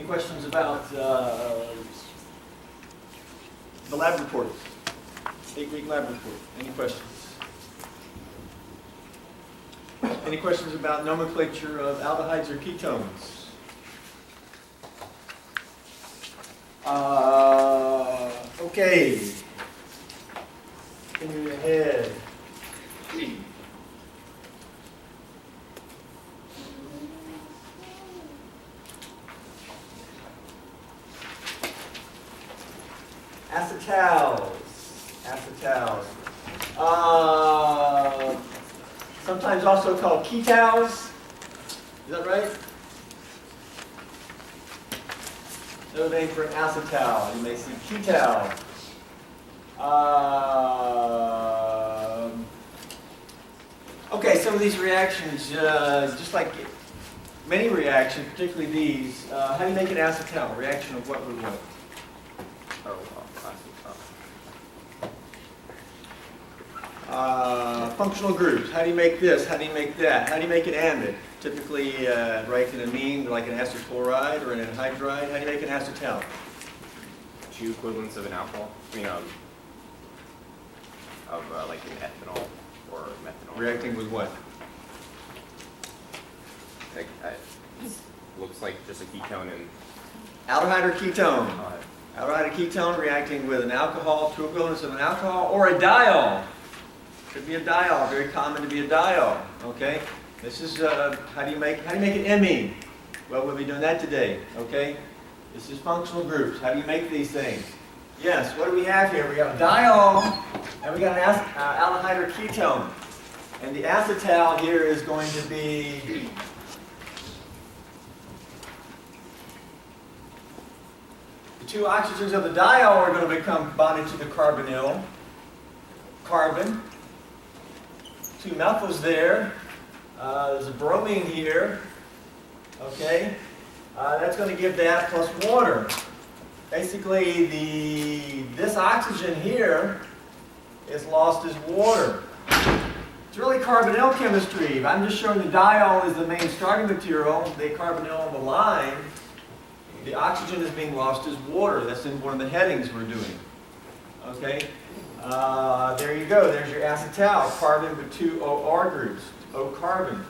questions about the lab report? 8-week lab report. Any questions? Any questions about nomenclature of aldehydes or ketones? Okay. Continue ahead. Acetals. Sometimes also called ketals. Is that right? Another name for an acetal. You may see ketal. Okay, some of these reactions, just like many reactions, particularly these, how do you make an acetal? Reaction of what with what? Functional groups. How do you make this? How do you make that? How do you make an amide? Typically, like an amine, like an acetyl chloride or an anhydride. How do you make an acetal? 2 equivalents of an alcohol. Like an ethanol or methanol. Reacting with what? It looks like just a ketone and Aldehyde or ketone? Aldehyde or ketone reacting with an alcohol, 2 equivalents of an alcohol, or a diol. Could be a diol. Very common to be a diol. Okay. This is how do you make an amine? Well, we'll be doing that today. Okay. This is functional groups. How do you make these things? Yes. What do we have here? We got a diol, and we got an aldehyde or ketone. And the acetal here is going to be the 2 oxygens of the diol are going to become bonded to the carbonyl. Carbon. 2 methyls there. There's a bromine here. Okay. That's going to give that plus water. Basically, this oxygen here is lost as water. It's really carbonyl chemistry. I'm just showing the diol is the main starting material. The carbonyl on the line. The oxygen is being lost as water. That's in one of the headings we're doing. Okay. There you go. There's your acetal, carbon with 2 OR groups, O carbon.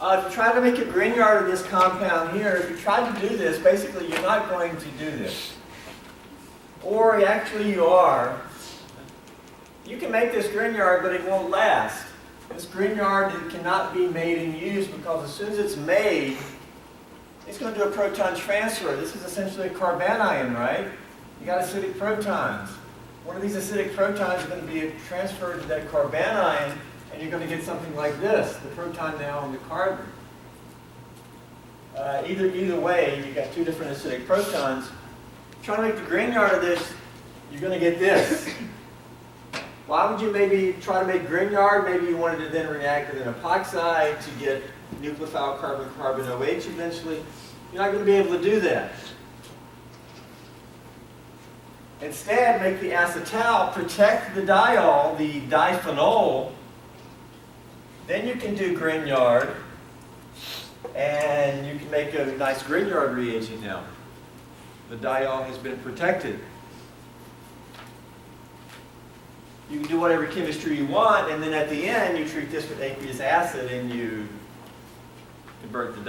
If you try to make a Grignard of this compound here, if you try to do this, basically you're not going to do this. Or actually you are. You can make this Grignard, but it won't last. This Grignard cannot be made and used because as soon as it's made, it's going to do a proton transfer. This is essentially a carbanion, right? You got acidic protons. One of these acidic protons is going to be transferred to that carbanion, and you're going to get something like this, the proton now on the carbon. Either way, you've got 2 different acidic protons. Trying to make the Grignard of this, you're going to get this. Why would you maybe try to make Grignard? Maybe you wanted to then react with an epoxide to get nucleophile carbon-carbon OH eventually. You're not going to be able to do that. Instead, make the acetal protect the diol, the diphenol. Then you can do Grignard, and you can make a nice Grignard reagent now. The diol has been protected. You can do whatever chemistry you want, and then at the end you treat this with aqueous acid and you convert the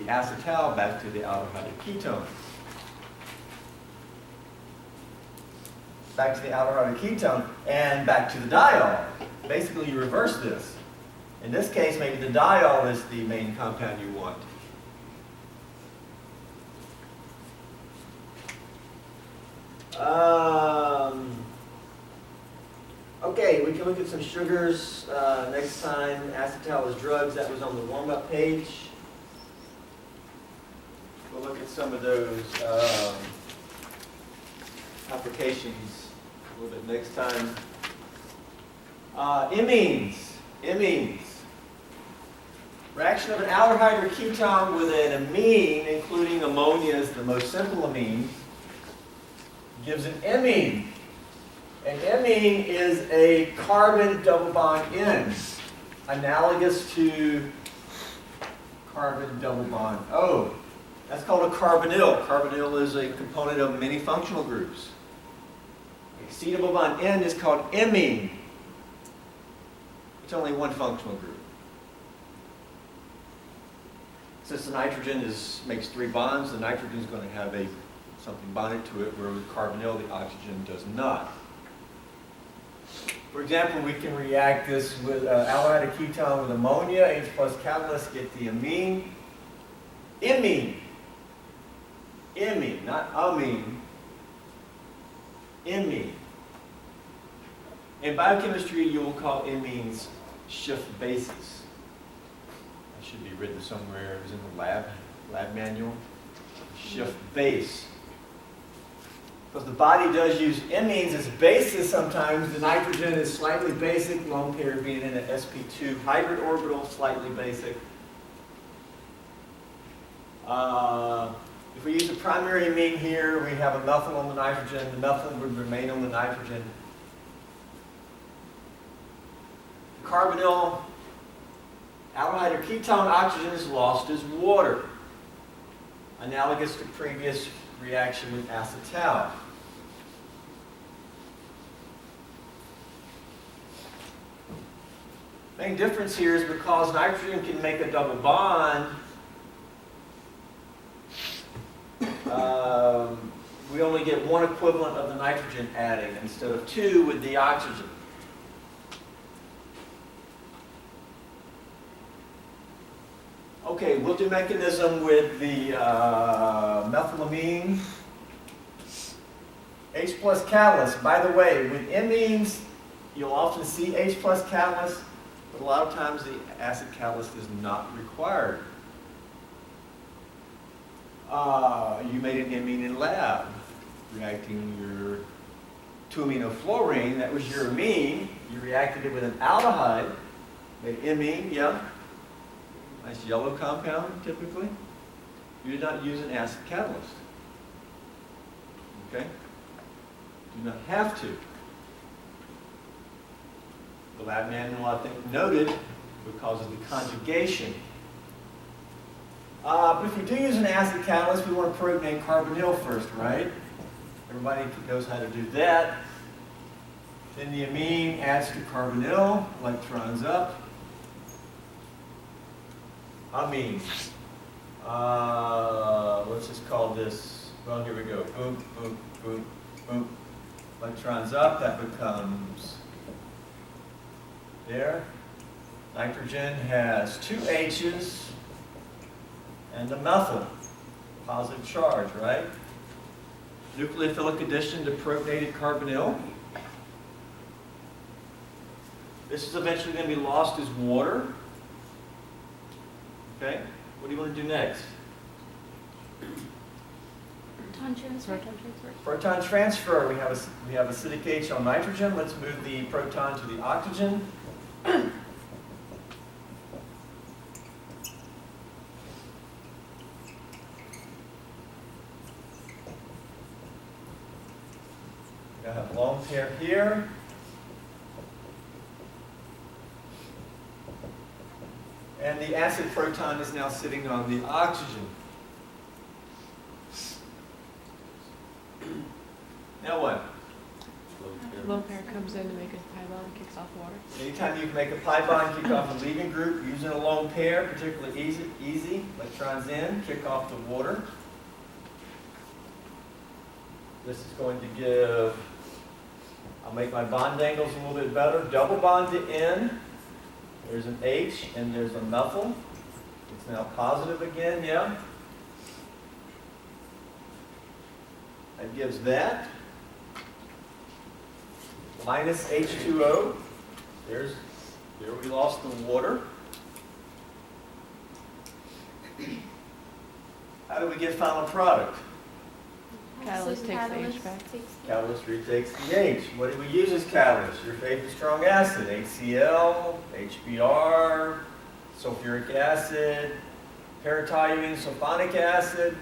acetal back to the aldehyde ketone. Back to the aldehyde ketone and back to the diol. Basically you reverse this. In this case, maybe the diol is the main compound you want. Okay, we can look at some sugars next time. Acetal is drugs. That was on the warm-up page. We'll look at some of those applications a little bit next time. Amines. Reaction of an aldehyde or ketone with an amine, including ammonia is the most simple amine, gives an amine. An amine is a carbon double bond N, analogous to carbon double bond O. That's called a carbonyl. Carbonyl is a component of many functional groups. A C double bond N is called imine. It's only one functional group. Since the nitrogen makes 3 bonds, the nitrogen is going to have something bonded to it, where with carbonyl the oxygen does not. For example, we can react this with aldehyde ketone with ammonia, H plus catalyst, get the amine. Imine. Imine, not amine. Imine. In biochemistry, you will call imines shift bases. That should be written somewhere. It was in the lab manual. Shift base. Because the body does use imines as bases sometimes. The nitrogen is slightly basic, lone pair being in an sp2 hybrid orbital, slightly basic. If we use a primary amine here, we have a methyl on the nitrogen. The methyl would remain on the nitrogen. Carbonyl, aldehyde or ketone oxygen is lost as water, analogous to previous reaction with acetal. Main difference here is because nitrogen can make a double bond, we only get one equivalent of the nitrogen adding instead of 2 with the oxygen. Okay, we'll do mechanism with the methylamine. H plus catalyst. By the way, with imines, you'll often see H plus catalyst, but a lot of times the acid catalyst is not required. You made an imine in lab, reacting your 2-aminofluorine, that was your amine. You reacted it with an aldehyde, made imine, yeah. Nice yellow compound, typically. You did not use an acid catalyst. Okay? Do not have to. The lab manual, I think, noted because of the conjugation. But if we do use an acid catalyst, we want to protonate carbonyl first, right? Everybody knows how to do that. Then the amine adds to carbonyl, electrons up. Amine. Let's just call this, well, here we go. Boom, boom, boom, boom. Electrons up, that becomes there. Nitrogen has 2 H's and a methyl, positive charge, right? Nucleophilic addition to protonated carbonyl. This is eventually going to be lost as water. Okay, what do you want to do next? Proton transfer. Proton transfer. We have acidic H on nitrogen. Let's move the proton to the oxygen. I have lone pair here. And the acid proton is now sitting on the oxygen. Now what? Lone pair comes in to make a pi bond, kicks off water. Anytime you can make a pi bond, kick off a leaving group using a lone pair, particularly easy. Electrons in, kick off the water. This is going to give, I'll make my bond angles a little bit better. Double bond to N. There's an H and there's a methyl. It's now positive again, yeah? That gives that. Minus H2O. There we lost the water. How do we get final product? Catalyst takes the H back. Catalyst retakes the H. What do we use as catalyst? Your favorite strong acid, HCl, HBr, sulfuric acid, paratoluene sulfonic acid.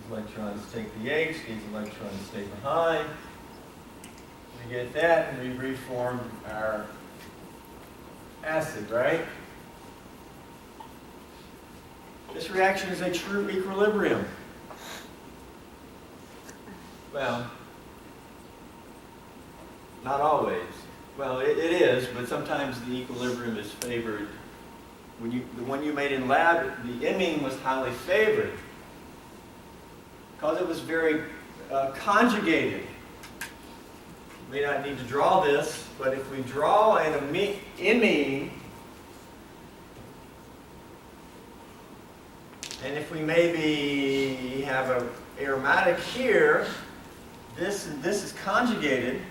My electrons take the H, these electrons stay behind. We get that, and we reform our acid, right? This reaction is a true equilibrium. Well, not always. Well, it is, but sometimes the equilibrium is favored. The one you made in lab, the imine was highly favored because it was very conjugated. You may not need to draw this, but if we draw an imine, and if we maybe have an aromatic here, this and this is conjugated.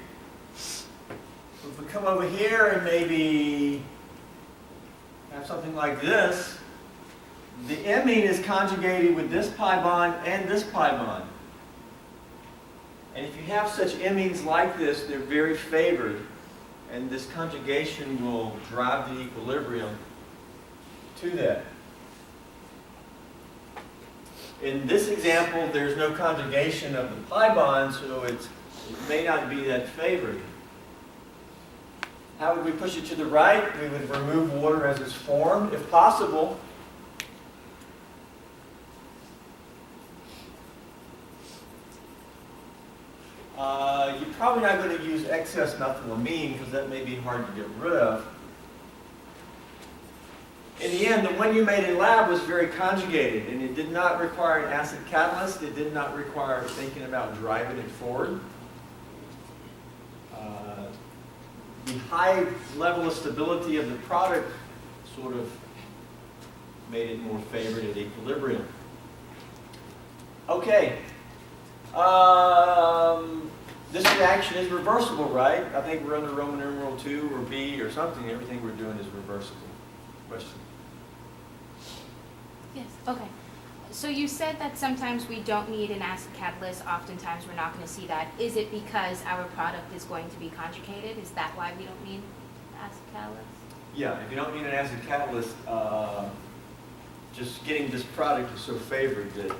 If we come over here and maybe have something like this, the imine is conjugated with this pi bond and this pi bond. And if you have such imines like this, they're very favored, and this conjugation will drive the equilibrium to that. In this example, there's no conjugation of the pi bond, so it may not be that favored. How would we push it to the right? We would remove water as it's formed, if possible. You're probably not going to use excess methylamine because that may be hard to get rid of. In the end, the one you made in lab was very conjugated, and it did not require an acid catalyst. It did not require thinking about driving it forward. The high level of stability of the product sort of made it more favored at equilibrium. Okay. This reaction is reversible, right? I think we're under Roman numeral 2 or B or something. Everything we're doing is reversible. Question? Yes, okay. So you said that sometimes we don't need an acid catalyst, oftentimes we're not going to see that. Is it because our product is going to be conjugated? Is that why we don't need acid catalyst? Yeah, if you don't need an acid catalyst, just getting this product is so favored that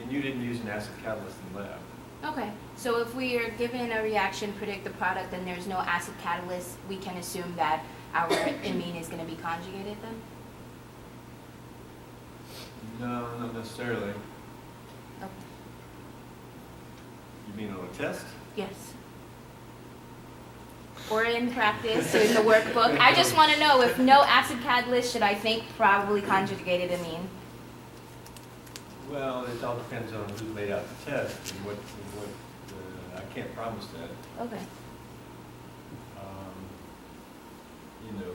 you didn't use an acid catalyst in the lab. Okay, so if we are given a reaction, predict the product, and there's no acid catalyst, we can assume that our imine is going to be conjugated then? No, not necessarily. Okay. You mean on a test? Yes. Or in practice, or in the workbook. I just want to know, if no acid catalyst, should I think probably conjugated amine? Well, it all depends on who made out the test and what I can't promise that. Okay.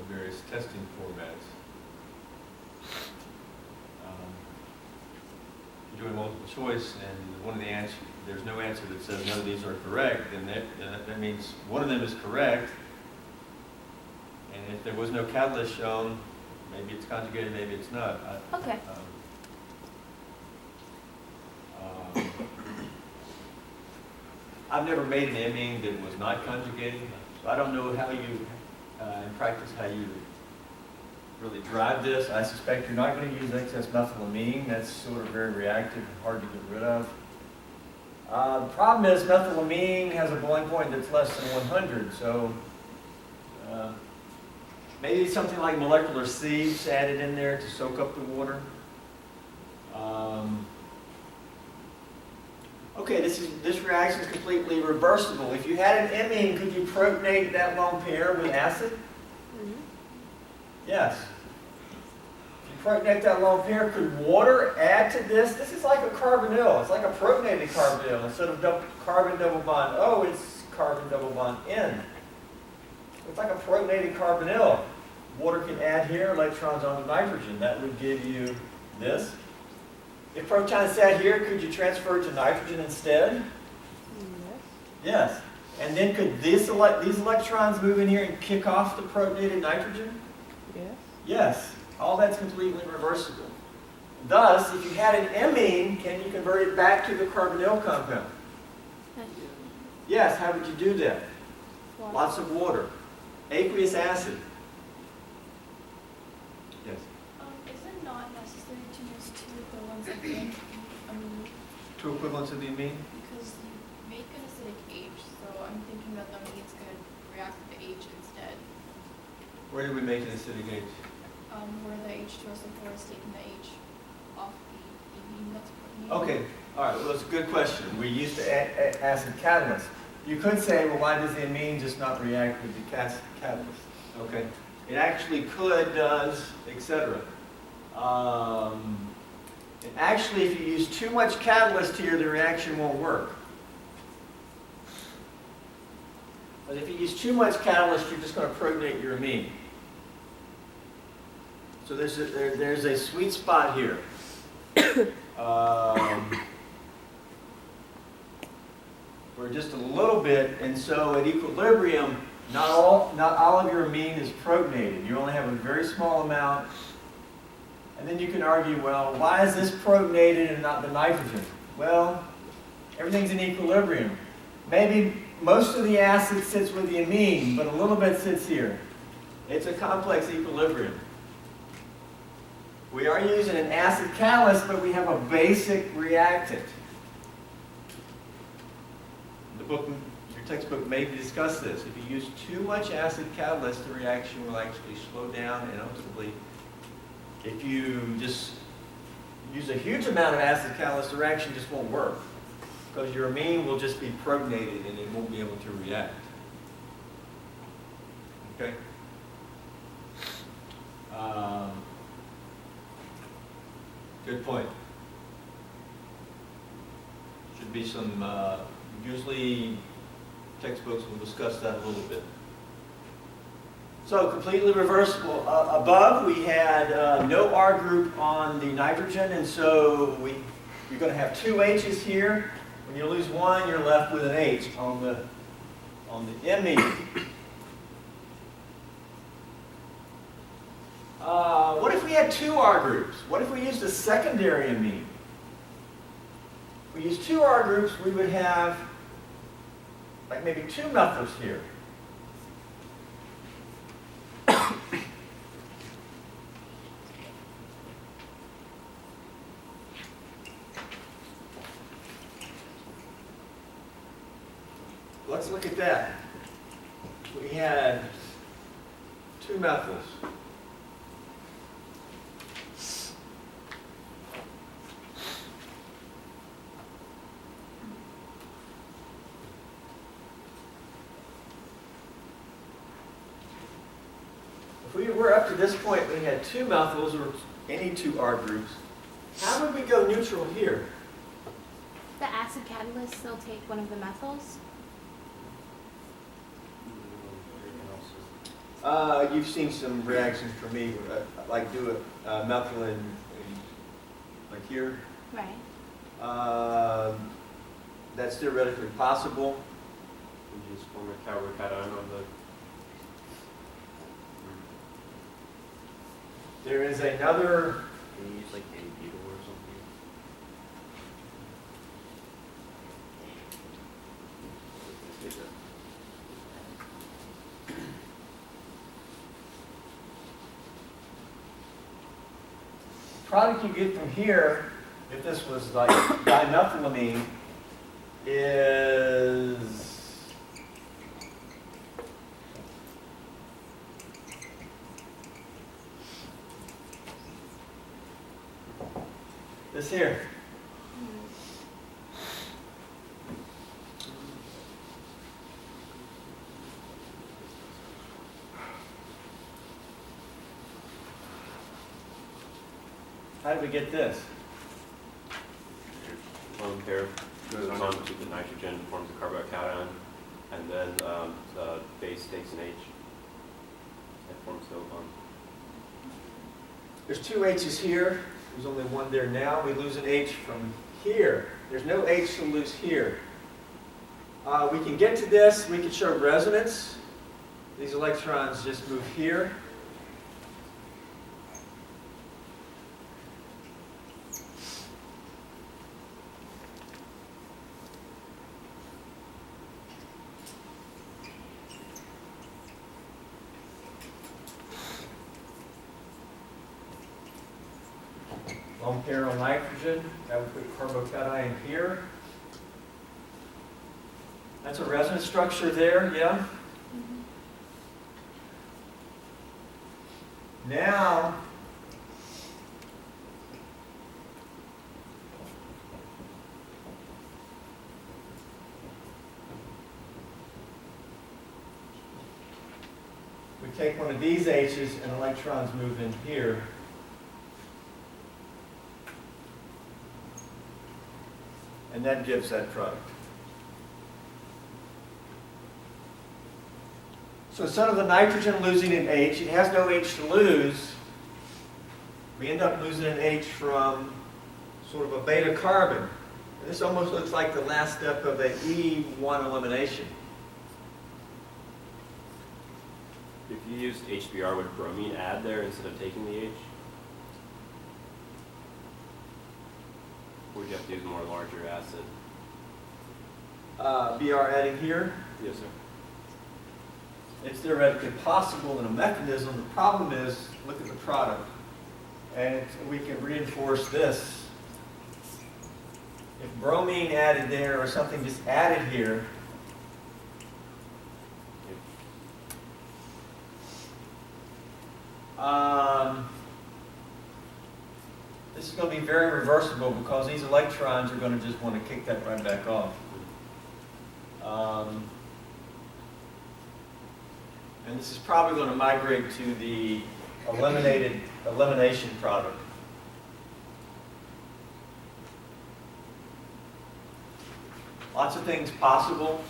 Various testing formats. You're doing multiple choice, and one of the answers, there's no answer that says none of these are correct, and that means one of them is correct. And if there was no catalyst shown, maybe it's conjugated, maybe it's not. Okay. I've never made an imine that was not conjugated, so I don't know how you, in practice, how you really drive this. I suspect you're not going to use excess methylamine. That's sort of very reactive and hard to get rid of. The problem is methylamine has a boiling point that's less than 100, so maybe something like molecular sieves added in there to soak up the water. Okay, this reaction is completely reversible. If you had an imine, could you protonate that lone pair with acid? Mm-hmm. Yes. If you protonate that lone pair, could water add to this? This is like a carbonyl. It's like a protonated carbonyl. Instead of carbon double bond O, it's carbon double bond N. It's like a protonated carbonyl. Water can add here, electrons onto nitrogen. That would give you this. If protons sat here, could you transfer it to nitrogen instead? Yes. Yes. And then could these electrons move in here and kick off the protonated nitrogen? Yes. Yes. All that's completely reversible. Thus, if you had an imine, can you convert it back to the carbonyl compound? Yes. How would you do that? Water. Lots of water. Aqueous acid. Yes. Is it not necessary to use two of the ones that make amine? Two equivalents of the amine? Because you make an acidic H, so I'm thinking that the amine's going to react with the H instead. Where did we make an acidic H? Where the H2SO4 is taking the H off the amine that's protein. Okay, all right, well, that's a good question. We used the acid catalyst. You could say, well, why does the amine just not react with the acid catalyst? Okay, it actually could, does, etc. And actually, if you use too much catalyst here, the reaction won't work. But if you use too much catalyst, you're just going to protonate your amine. So there's a sweet spot here. We're just a little bit, and so at equilibrium, not all of your amine is protonated. You only have a very small amount. And then you can argue, well, why is this protonated and not the nitrogen? Well, everything's in equilibrium. Maybe most of the acid sits with the amine, but a little bit sits here. It's a complex equilibrium. We are using an acid catalyst, but we have a basic reactant. The book, your textbook may discuss this. If you use too much acid catalyst, the reaction will actually slow down, and ultimately, if you just use a huge amount of acid catalyst, the reaction just won't work, because your amine will just be protonated and it won't be able to react. Okay? Good point. Should be some, usually textbooks will discuss that a little bit. So completely reversible. Above we had no R group on the nitrogen, and so you're going to have two H's here. When you lose one, you're left with an H on the amine. What if we had two R groups? What if we used a secondary amine? If we use two R groups, we would have like maybe two methyls here. Let's look at that. We had two methyls. If we were up to this point, we had two methyls or any two R groups. How would we go neutral here? The acid catalyst, they'll take one of the methyls. You've seen some reactions from me, like do a methyl in like here. Right. That's theoretically possible. You just form a carbocation on the. There is another. Can you use like N-butyl or something? Product you get from here, if this was like dimethylamine, is this here. How did we get this? Lone pair goes on to the nitrogen, forms a carbocation, and then the base takes an H and forms the bond. There's two H's here. There's only one there now. We lose an H from here. There's no H to lose here. We can get to this. We can show resonance. These electrons just move here. Lone pair on nitrogen, that would put carbocation here. That's a resonance structure there, yeah? Now, we take one of these H's and electrons move in here. And that gives that product. So instead of the nitrogen losing an H, it has no H to lose. We end up losing an H from sort of a beta carbon. And this almost looks like the last step of a E1 elimination. If you used HBr, would bromine add there instead of taking the H? Or would you have to use more larger acid? Br adding here. Yes, sir. It's theoretically possible in a mechanism. The problem is, look at the product. And we can reinforce this. If bromine added there or something just added here, this is going to be very reversible because these electrons are going to just want to kick that right back off. And this is probably going to migrate to the elimination product. Lots of things possible.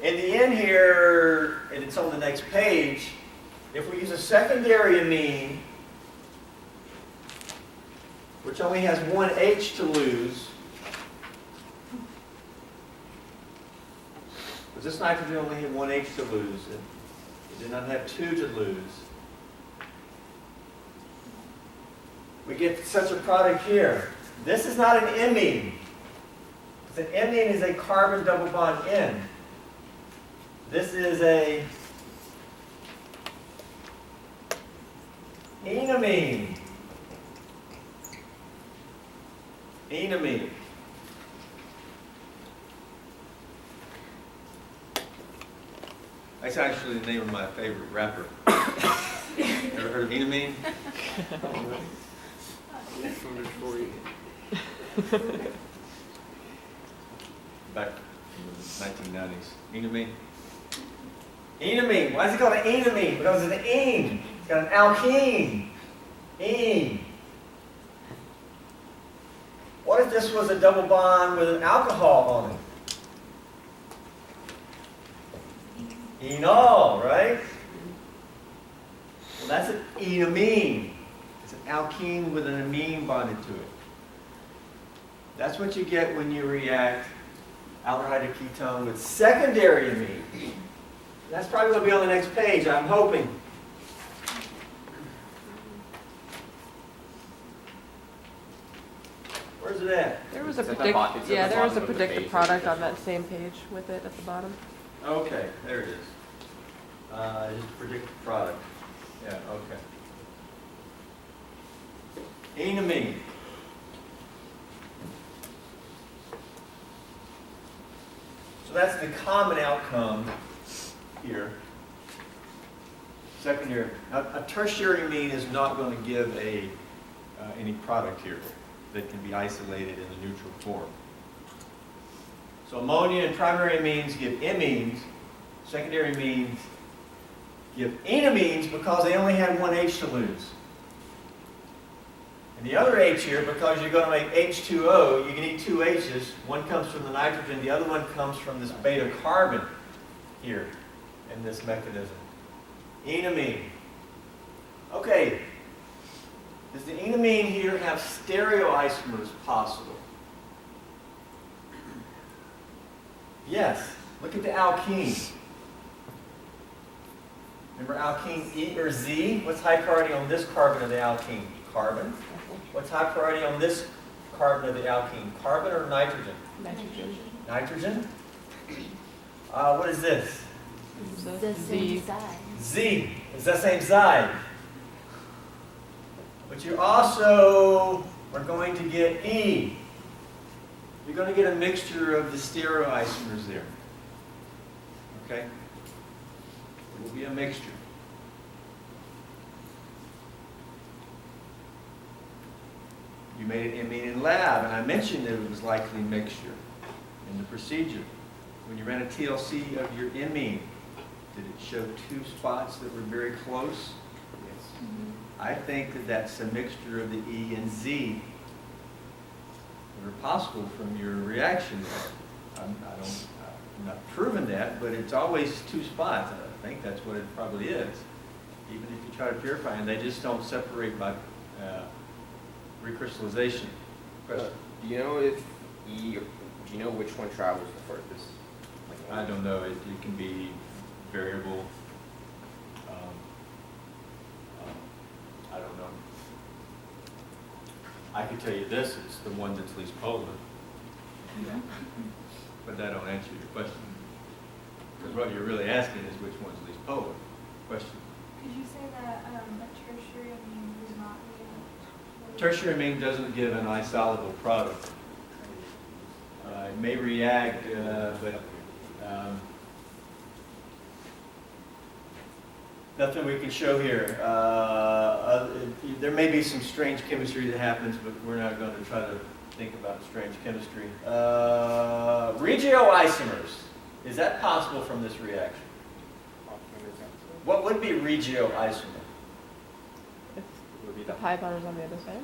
In the end here, and it's on the next page, if we use a secondary amine, which only has one H to lose, because this nitrogen only had one H to lose, it did not have two to lose. We get such a product here. This is not an imine. An imine is a carbon double bond N. This is a enamine. Enamine. That's actually the name of my favorite rapper. Ever heard of Enamine? Back in the 1990s. Enamine. Enamine. Why is it called an enamine? Because it's an ene. It's got an alkene. Ene. What if this was a double bond with an alcohol on it? Enol, right? Well, that's an enamine. It's an alkene with an amine bonded to it. That's what you get when you react aldehyde or ketone with secondary amine. That's probably going to be on the next page, I'm hoping. Where's it at? There was a It's at the predict, bottom- it's at yeah, the there was a bottom of the predicted page. product on that same page with it at the bottom. Okay, there it is. Just predict the product. Yeah, okay. Enamine. So that's the common outcome here. Secondary. Now, a tertiary amine is not going to give any product here that can be isolated in the neutral form. So ammonia and primary amines give imines. Secondary amines give enamines because they only have one H to lose. And the other H here, because you're going to make H2O, you need two H's. One comes from the nitrogen, the other one comes from this beta carbon here in this mechanism. Enamine. Okay. Does the enamine here have stereoisomers possible? Yes. Look at the alkene. Remember alkene E or Z? What's high priority on this carbon of the alkene? Carbon. What's high priority on this carbon of the alkene? Carbon or nitrogen? Nitrogen. Nitrogen? What is this? The same size. Z. It's the same side. But you also we're going to get E. You're going to get a mixture of the stereoisomers there. Okay? It will be a mixture. You made an amine in lab, and I mentioned that it was likely mixture in the procedure. When you ran a TLC of your amine, did it show two spots that were very close? Yes. I think that that's a mixture of the E and Z that are possible from your reaction. I'm not proving that, but it's always two spots. I think that's what it probably is. Even if you try to purify them, they just don't separate by recrystallization. Question? Do you know if E, do you know which one travels the furthest? I don't know. It can be variable. I don't know. I can tell you this, it's the one that's least polar. But that don't answer your question. Because what you're really asking is which one's least polar. Question. Could you say that a tertiary amine does not react? Tertiary amine doesn't give an isoluble product. It may react, but nothing we can show here. There may be some strange chemistry that happens, but we're not going to try to think about strange chemistry. Regioisomers. Is that possible from this reaction? What would be regioisomer? The pi bond is on the other side.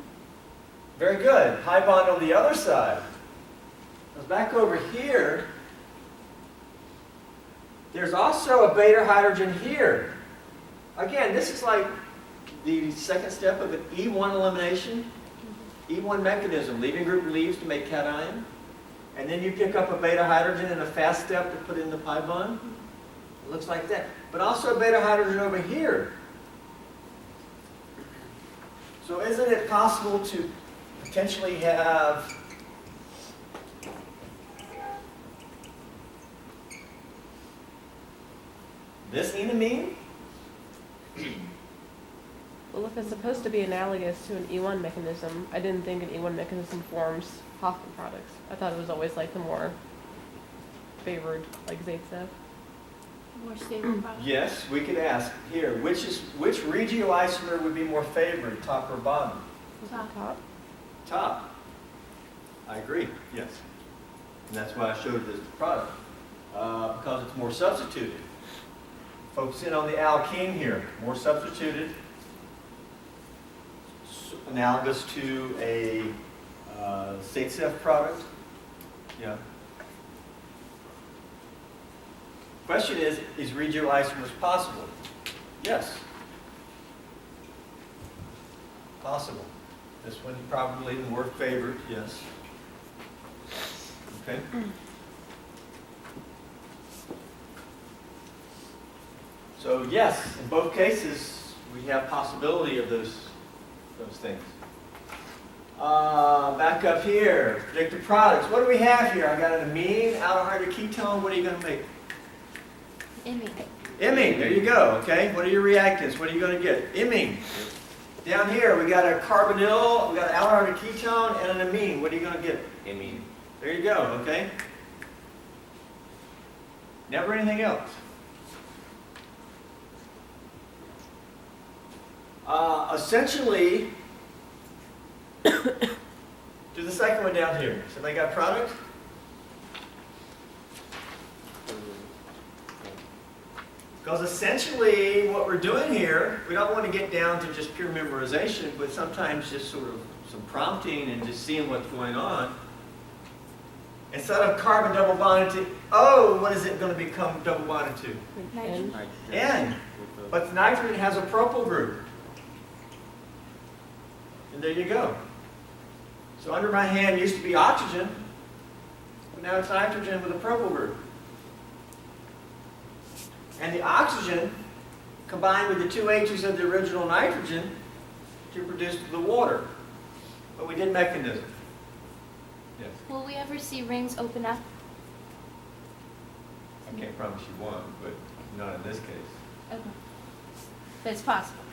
Very good. High bond on the other side. Because back over here, there's also a beta hydrogen here. Again, this is like the second step of an E1 elimination. E1 mechanism. Leaving group leaves to make cation. And then you pick up a beta hydrogen in a fast step to put in the pi bond. It looks like that. But also a beta hydrogen over here. So isn't it possible to potentially have this enamine? Well, if it's supposed to be analogous to an E1 mechanism, I didn't think an E1 mechanism forms Hoffman products. I thought it was always like the more favored, like Zaitsev. More stable product. Yes, we could ask here, which regioisomer would be more favored, top or bottom? Top. Top. I agree, yes. And that's why I showed this product, because it's more substituted. Focus in on the alkene here, more substituted, analogous to a Zaitsev product. Yeah. Question is regioisomers possible? Yes. Possible. This one probably the more favored, yes. Okay. So yes, in both cases, we have possibility of those things. Back up here, predicted products. What do we have here? I got an amine, aldehyde, or ketone. What are you going to make? Amine. Imine, there you go, okay? What are your reactants? What are you going to get? Imine. Down here, we got a carbonyl, we got an aldehyde, a ketone, and an amine. What are you going to get? Amine. There you go, okay? Never anything else. Essentially, do the second one down here. Somebody got product? Because essentially what we're doing here, we don't want to get down to just pure memorization, but sometimes just sort of some prompting and just seeing what's going on. Instead of carbon double bonded to O, what is it going to become double bonded to? Nitrogen. N. But nitrogen has a propyl group. And there you go. So under my hand used to be oxygen, but now it's nitrogen with a propyl group. And the oxygen combined with the two H's of the original nitrogen to produce the water. But we did mechanism. Yes. Will we ever see rings open up? I can't promise you one, but not in this case. Okay. But it's possible.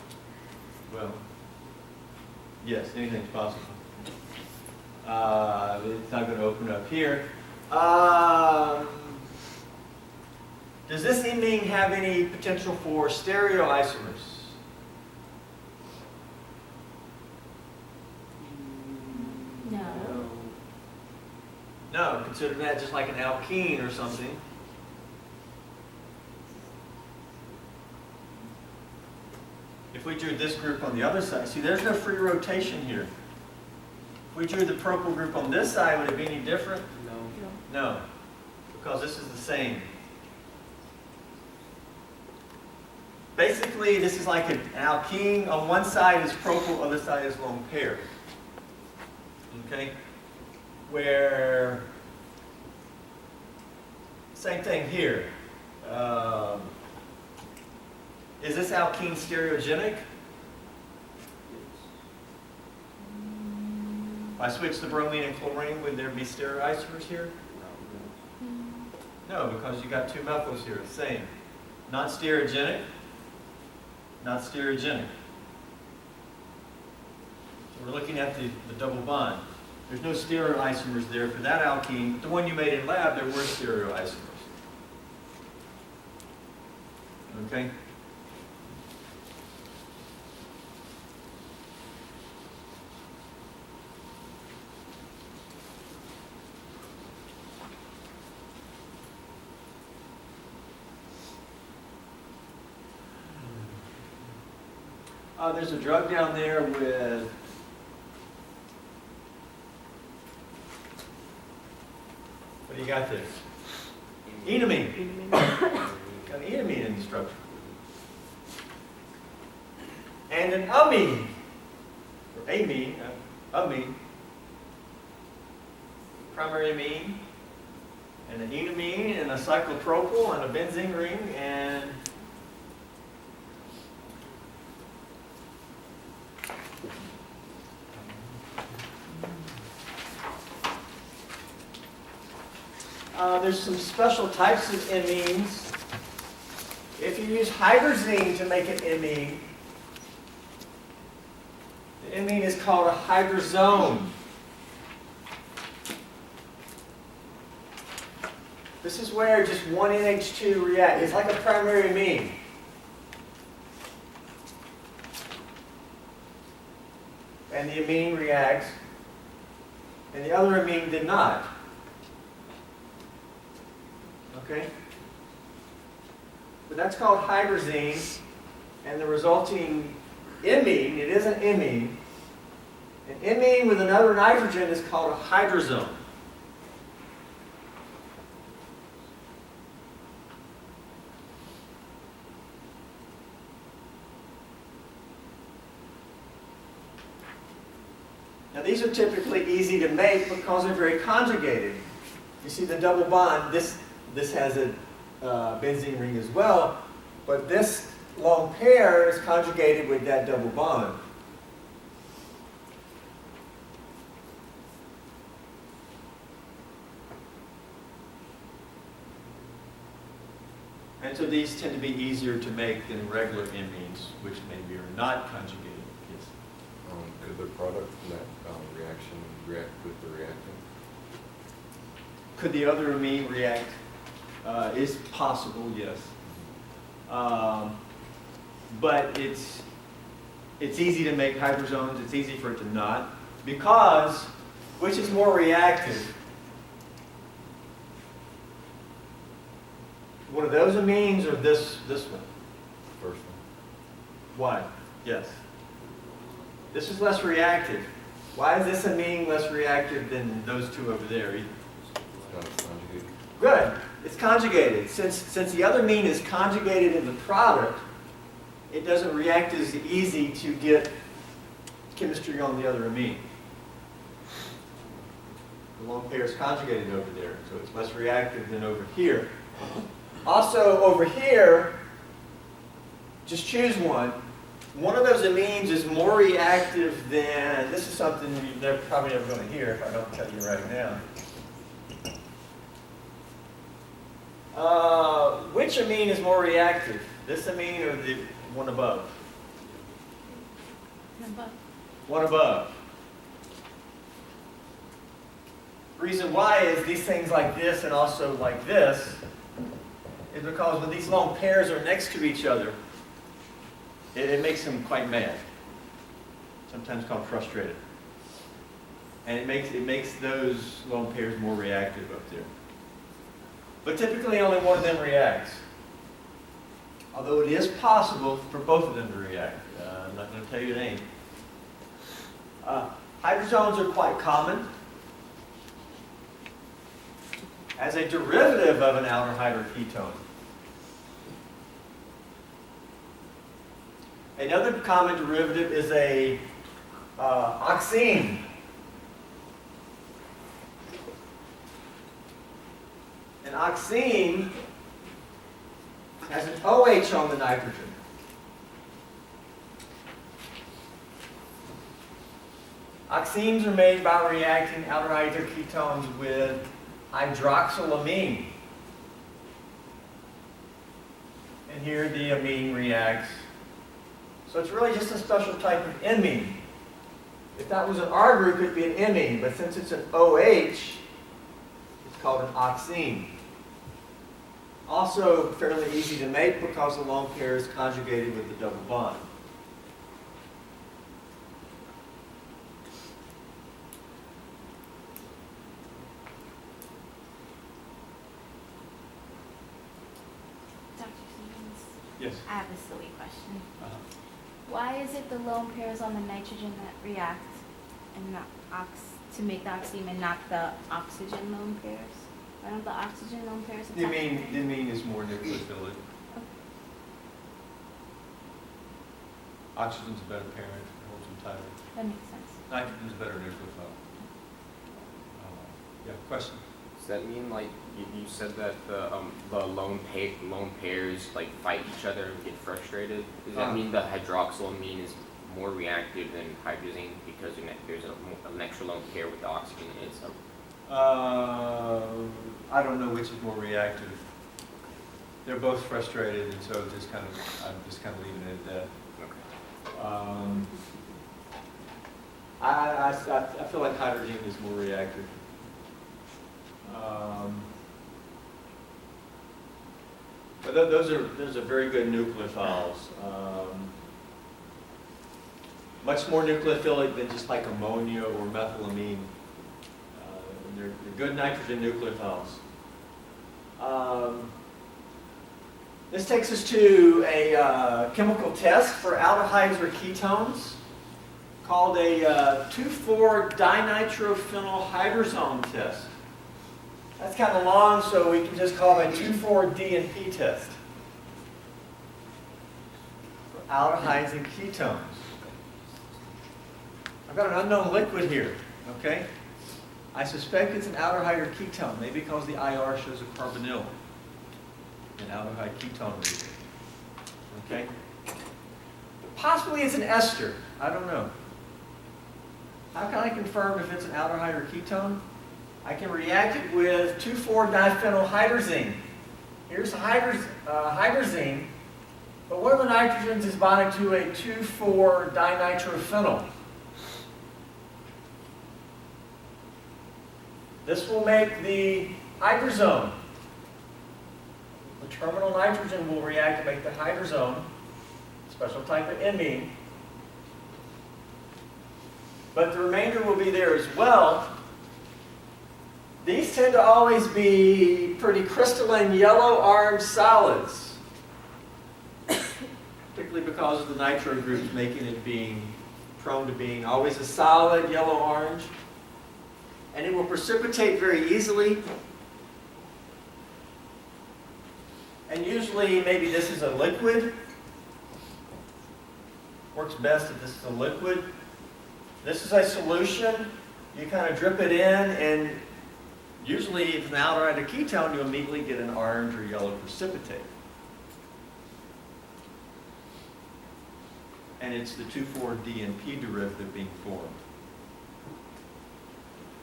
Well, yes, anything's possible. It's not going to open up here. Does this amine have any potential for stereoisomers? No. No, consider that just like an alkene or something. If we drew this group on the other side, see there's no free rotation here. If we drew the propyl group on this side, would it be any different? No, because this is the same. Basically, this is like an alkene. On one side is propyl, other side is lone pair. Okay? Where, same thing here. Is this alkene stereogenic? If I switch the bromine and chlorine, would there be stereoisomers here? No, because you got two methyls here, same. Not stereogenic, not stereogenic. So we're looking at the double bond. There's no stereoisomers there for that alkene, but the one you made in lab, there were stereoisomers. Okay? There's a drug down there with what do you got there? Enamine. Got an enamine in the structure. And an amine. Or amine. Amine. Primary amine. And an enamine and a cyclopropyl and a benzene ring and there's some special types of amines. If you use hydrazine to make an amine, the amine is called a hydrazone. This is where just one NH2 reacts. It's like a primary amine. And the amine reacts, and the other amine did not. Okay? But that's called hydrazine, and the resulting imine, it is an imine. An imine with another nitrogen is called a hydrazone. Now these are typically easy to make because they're very conjugated. You see the double bond, this has a benzene ring as well, but this lone pair is conjugated with that double bond. And so these tend to be easier to make than regular amines, which maybe are not conjugated. Yes. Could the product in that reaction react with the reactant? Could the other amine react? Is possible, yes. But it's easy to make hydrazones. It's easy for it to not, because which is more reactive? One of those amines or this one? First Why? Yes. This is less reactive. Why is this amine less reactive than those two over there? one, it's not as conjugated. Good. It's conjugated. Since the other amine is conjugated in the product, it doesn't react as easy to get chemistry on the other amine. The lone pair is conjugated over there, so it's less reactive than over here. Also, over here, just choose one. One of those amines is more reactive than, this is something you're probably never going to hear if I don't tell you right now. Which amine is more reactive? This amine or the one above? One above. reason why is these things like this and also like this is because when these lone pairs are next to each other, it makes them quite mad. Sometimes called frustrated. And it makes those lone pairs more reactive up there. But typically only one of them reacts. Although it is possible for both of them to react. I'm not going to tell you the name. Hydrozones are quite common. As a derivative of an aldehyde or ketone. Another common derivative is a oxime. An oxime has an OH on the nitrogen. Oximes are made by reacting aldehydes or ketones with hydroxylamine. And here the amine reacts. So it's really just a special type of amine. If that was an R group, it'd be an amine, but since it's an OH, it's called an oxime. Also fairly easy to make because the lone pair is conjugated with the double bond. Dr. Stevens, Yes. I have a silly question. Why is it the lone pairs on the nitrogen that react and not to make the oxime and not the oxygen lone pairs? Why don't the oxygen lone pairs The attack? amine is more nucleophilic. Oxygen's a better parent, holds them tighter. That makes sense. Nitrogen's a better nucleophile. Yeah, question? Does that mean like you said that the lone pairs like fight each other and get frustrated? Does that mean the hydroxylamine is more reactive than hydrazine because there's an extra lone pair with the oxygen in it? So I don't know which is more reactive. They're both frustrated, and so I'm just kind of leaving it at that. I feel like hydrogen is more reactive. But those are very good nucleophiles. Much more nucleophilic than just like ammonia or methylamine. They're good nitrogen nucleophiles. This takes us to a chemical test for aldehydes or ketones called a 2,4-dinitrophenylhydrazone test. That's kind of long, so we can just call it a 2,4-DNP test for aldehydes and ketones. I've got an unknown liquid here, okay? I suspect it's an aldehyde or ketone, maybe because the IR shows a carbonyl. An aldehyde ketone region. Okay? Possibly it's an ester. I don't know. How can I confirm if it's an aldehyde or ketone? I can react it with 2,4-diphenylhydrazine. Here's hydrazine, but one of the nitrogens is bonded to a 2,4-dinitrophenyl. This will make the hydrazone. The terminal nitrogen will react to make the hydrazone, special type of amine. But the remainder will be there as well. These tend to always be pretty crystalline yellow-orange solids, particularly because of the nitro groups making it being prone to being always a solid yellow-orange. And it will precipitate very easily. And usually, maybe this is a liquid. Works best if this is a liquid. This is a solution. You kind of drip it in, and usually, if it's an aldehyde or ketone, you immediately get an orange or yellow precipitate. And it's the 2,4-DNP derivative being formed.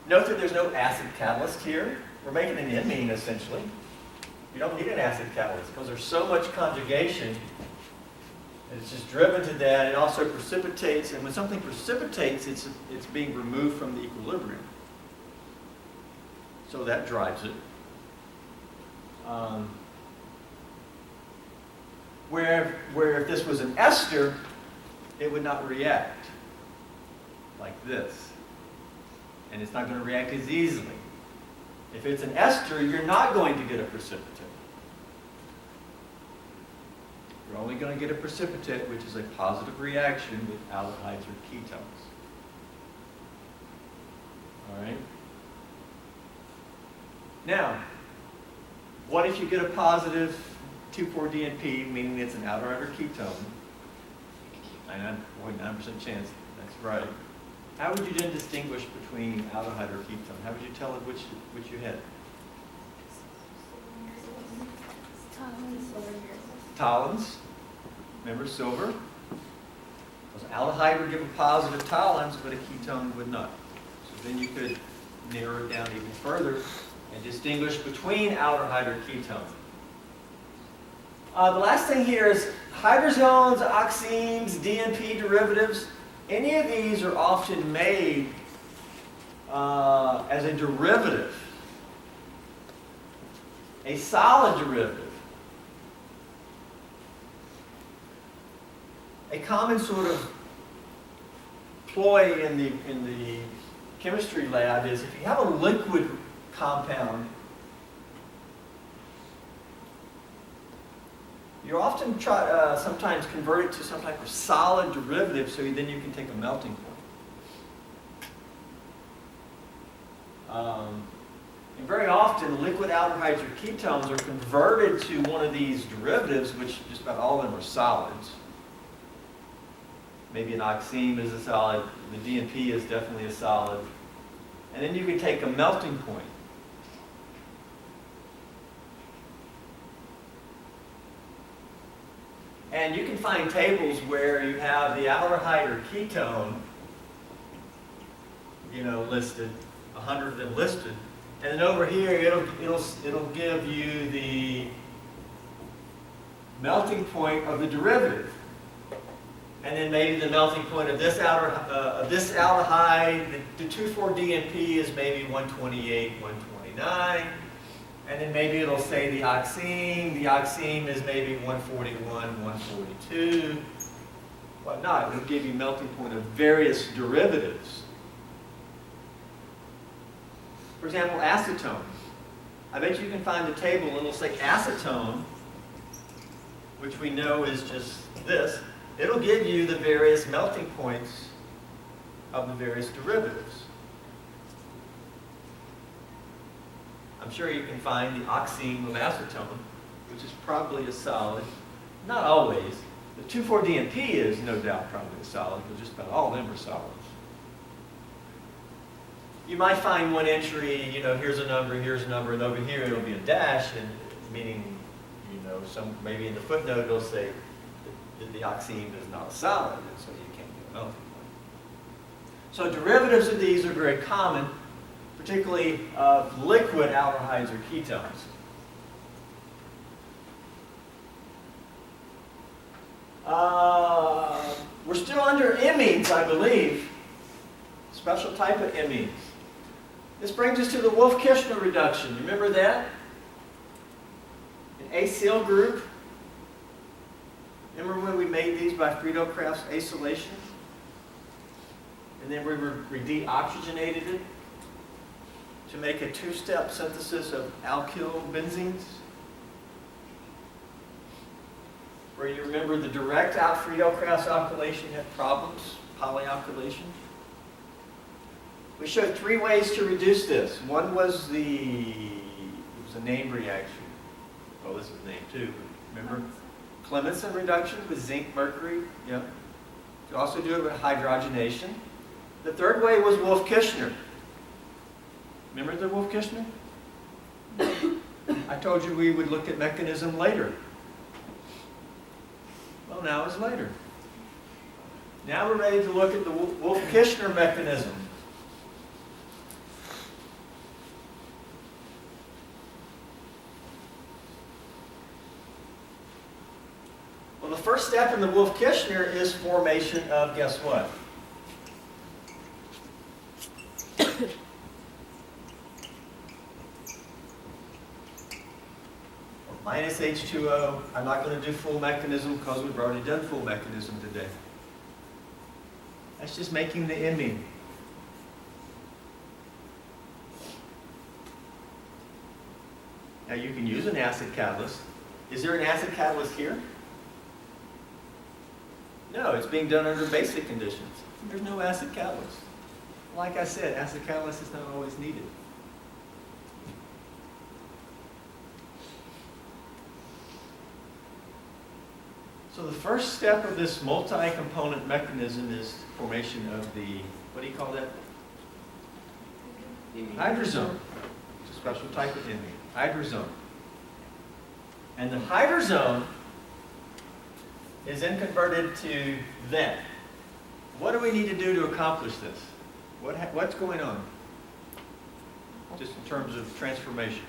Note that there's no acid catalyst here. We're making an amine, essentially. You don't need an acid catalyst because there's so much conjugation. It's just driven to that. It also precipitates, and when something precipitates, it's being removed from the equilibrium. So that drives it. Where if this was an ester, it would not react like this. And it's not going to react as easily. If it's an ester, you're not going to get a precipitate. You're only going to get a precipitate, which is a positive reaction with aldehydes or ketones. All right? Now, what if you get a positive 2,4-DNP, meaning it's an aldehyde or ketone? 99.9% chance, that's right. How would you then distinguish between aldehyde or ketone? How would you tell it which you had? Tollens. Remember silver? Because aldehyde would give a positive tollens, but a ketone would not. So then you could narrow it down even further and distinguish between aldehyde or ketone. The last thing here is hydrazones, oxenes, Dnp derivatives. Any of these are often made as a derivative, a solid derivative. A common sort of ploy in the chemistry lab is if you have a liquid compound, you often sometimes convert it to some type of solid derivative so then you can take a melting point. And very often liquid aldehydes or ketones are converted to one of these derivatives, which just about all of them are solids. Maybe an oxime is a solid, the DNP is definitely a solid. And then you can take a melting point. And you can find tables where you have the aldehyde or ketone, listed, 100 of them listed. And then over here, it'll give you the melting point of the derivative. And then maybe the melting point of this aldehyde, the 2,4-DNP is maybe 128, 129. And then maybe it'll say the oxime is maybe 141, 142. Whatnot. It'll give you melting point of various derivatives. For example, acetone. I bet you can find a table and it'll say acetone, which we know is just this. It'll give you the various melting points of the various derivatives. I'm sure you can find the oxime of acetone, which is probably a solid. Not always. The 2,4-DNP is no doubt probably a solid, but just about all of them are solids. You might find one entry, here's a number, and over here it'll be a dash, and meaning, maybe in the footnote it'll say that the oxime is not a solid, and so you can't get a melting point. So derivatives of these are very common, particularly of liquid aldehydes or ketones. We're still under amines, I believe. Special type of amines. This brings us to the Wolff-Kishner reduction. You remember that? An acyl group. Remember when we made these by Friedel-Crafts acylation? And then we deoxygenated it to make a two-step synthesis of alkyl benzenes? Where you remember the direct Friedel-Crafts alkylation had problems, polyalkylation. We showed 3 ways to reduce this. One was it was a name reaction. Oh, this is a name too. Remember? Clemmensen reduction with zinc, mercury. Yeah. You could also do it with hydrogenation. The third way was Wolff-Kishner. Remember the Wolff-Kishner? I told you we would look at mechanism later. Well, now it's later. Now we're ready to look at the Wolff-Kishner mechanism. Well, the first step in the Wolff-Kishner is formation of, guess what? minus H2O. I'm not going to do full mechanism because we've already done full mechanism today. That's just making the imine. Now you can use an acid catalyst. Is there an acid catalyst here? No, it's being done under basic conditions. There's no acid catalyst. Like I said, acid catalyst is not always needed. So the first step of this multi-component mechanism is formation of the, what do you call that? Hydrazone. It's a special type of imine. Hydrazone. And the hydrazone is then converted to that. What do we need to do to accomplish this? What's going on? Just in terms of transformation.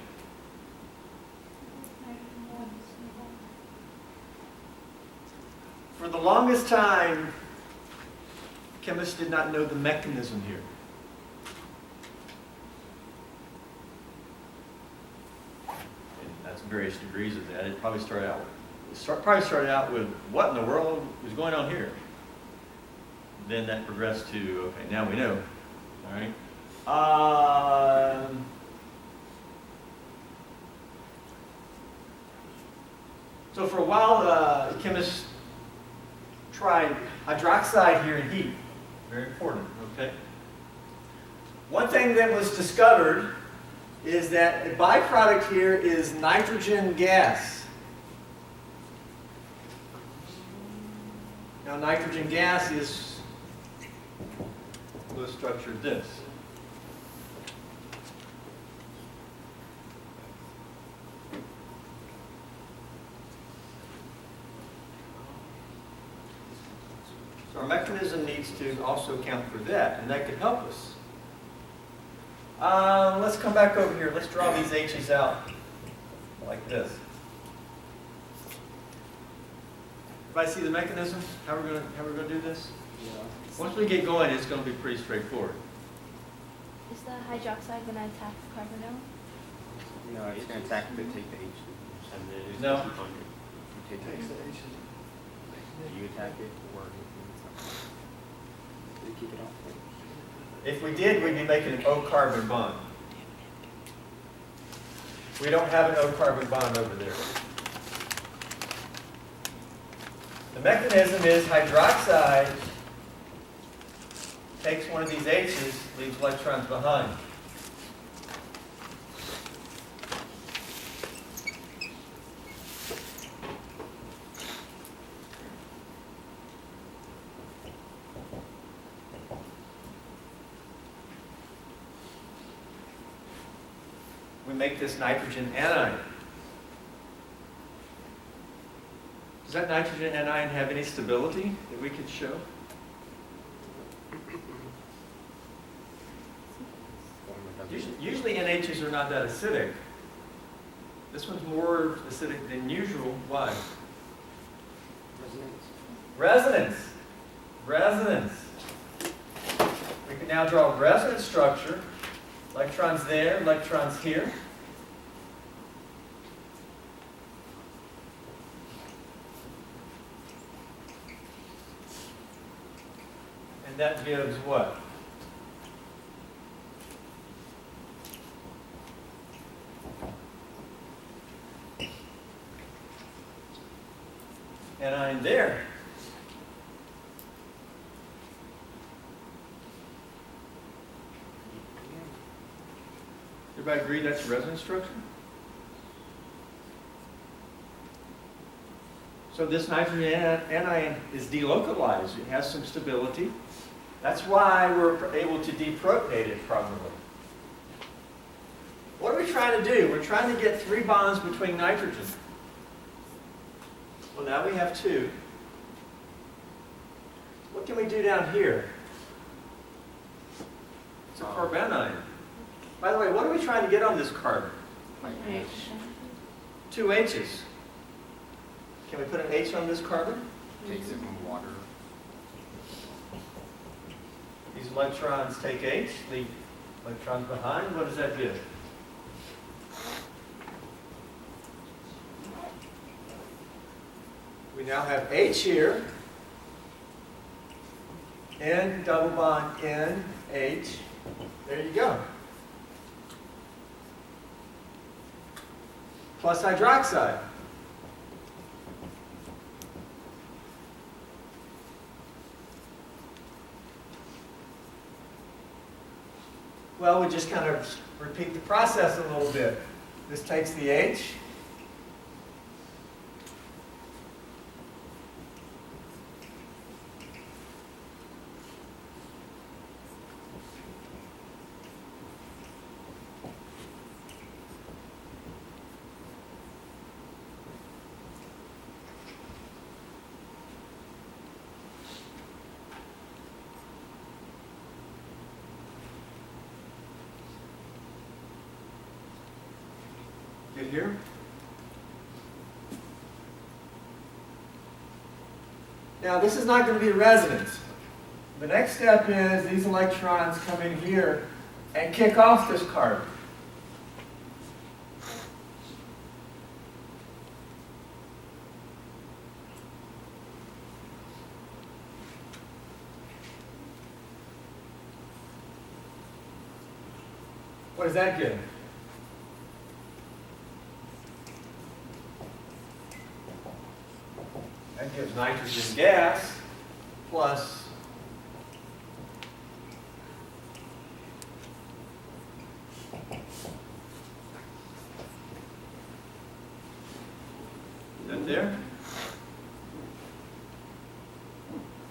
For the longest time, chemists did not know the mechanism here. And that's various degrees of that. It probably started out with what in the world was going on here. Then that progressed to, okay, now we know. All right. So for a while, chemists tried hydroxide here in heat. Very important, okay? One thing that was discovered is that a byproduct here is nitrogen gas. Now nitrogen gas is the structure of this. So our mechanism needs to also account for that, and that could help us. Let's come back over here. Let's draw these H's out like this. Everybody see the mechanism? How we're going to do this? Once we get going, it's going to be pretty straightforward. Is the hydroxide going to attack the carbonyl? No, it's going to attack the take the H. And then it's No. 200. You take the H. You attack it or you keep it off. If we did, we'd be making an O-carbon bond. We don't have an O-carbon bond over there. The mechanism is hydroxide takes one of these H's, leaves electrons behind. We make this nitrogen anion. Does that nitrogen anion have any stability that we could show? Usually NHs are not that acidic. This one's more acidic than usual. Why? Resonance. Resonance. We can now draw a resonance structure. Electrons there, electrons here. And that gives what? Anion there. Everybody agree that's a resonance structure? So this nitrogen anion is delocalized. It has some stability. That's why we're able to deprotonate it probably. What are we trying to do? We're trying to get 3 bonds between nitrogen. Well, now we have 2. What can we do down here? It's a carbanion. By the way, what are we trying to get on this carbon? H. 2 H's. Can we put an H on this carbon? Takes it from water. These electrons take H, leave electrons behind. What does that do? We now have H here. N, double bond N, H. There you go. Plus hydroxide. Well, we just kind of repeat the process a little bit. This takes the H. Get here. Now, this is not going to be resonance. The next step is these electrons come in here and kick off this carbon. What does that give? That gives nitrogen gas plus is that there?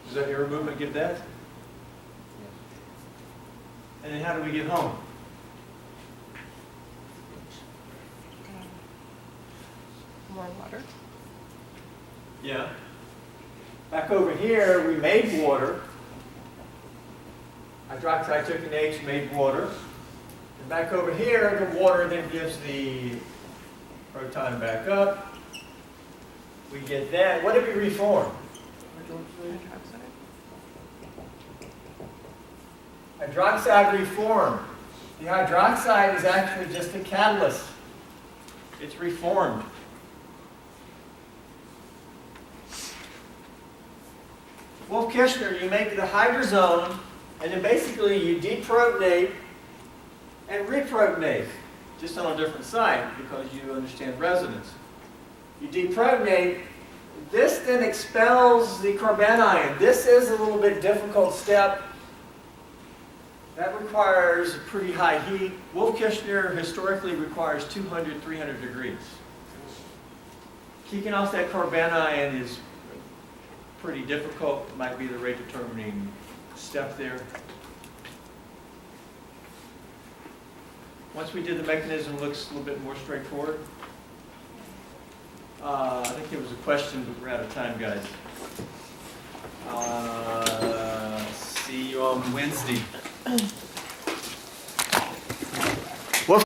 Does that air movement give that? And then how do we get home? More water. Yeah. Back over here, we made water. Hydroxide took an H, made water. And back over here, the water then gives the proton back up. We get that. What did we reform? Hydroxide reformed. The hydroxide is actually just a catalyst. It's reformed. Wolff-Kishner, you make the hydrazone, and then basically you deprotonate and reprotonate, just on a different site because you understand resonance. You deprotonate, this then expels the carbanion. This is a little bit difficult step. That requires a pretty high heat. Wolff-Kishner historically requires 200, 300 degrees. Kicking off that carbanion is pretty difficult. It might be the rate determining step there. Once we did the mechanism, it looks a little bit more straightforward. I think there was a question, but we're out of time, guys. See you on Wednesday.